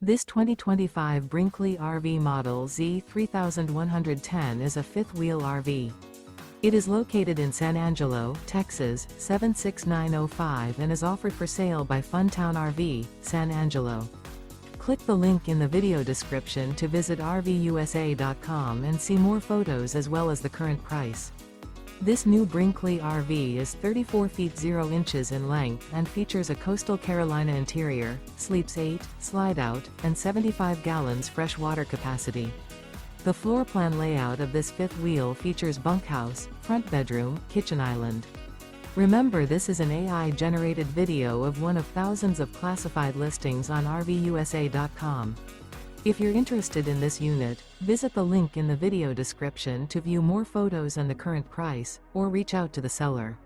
This 2025 Brinkley RV Model Z 3110 is a fifth-wheel RV. It is located in San Angelo, Texas, 76905 and is offered for sale by Funtown RV, San Angelo. Click the link in the video description to visit RVUSA.com and see more photos as well as the current price. This new Brinkley RV is 34 feet 0 inches in length and features a coastal Carolina interior, sleeps 8, slide-out, and 75 gallons fresh water capacity. The floor plan layout of this fifth wheel features bunkhouse, front bedroom, kitchen island. Remember, this is an AI-generated video of one of thousands of classified listings on RVUSA.com. If you're interested in this unit, visit the link in the video description to view more photos and the current price, or reach out to the seller.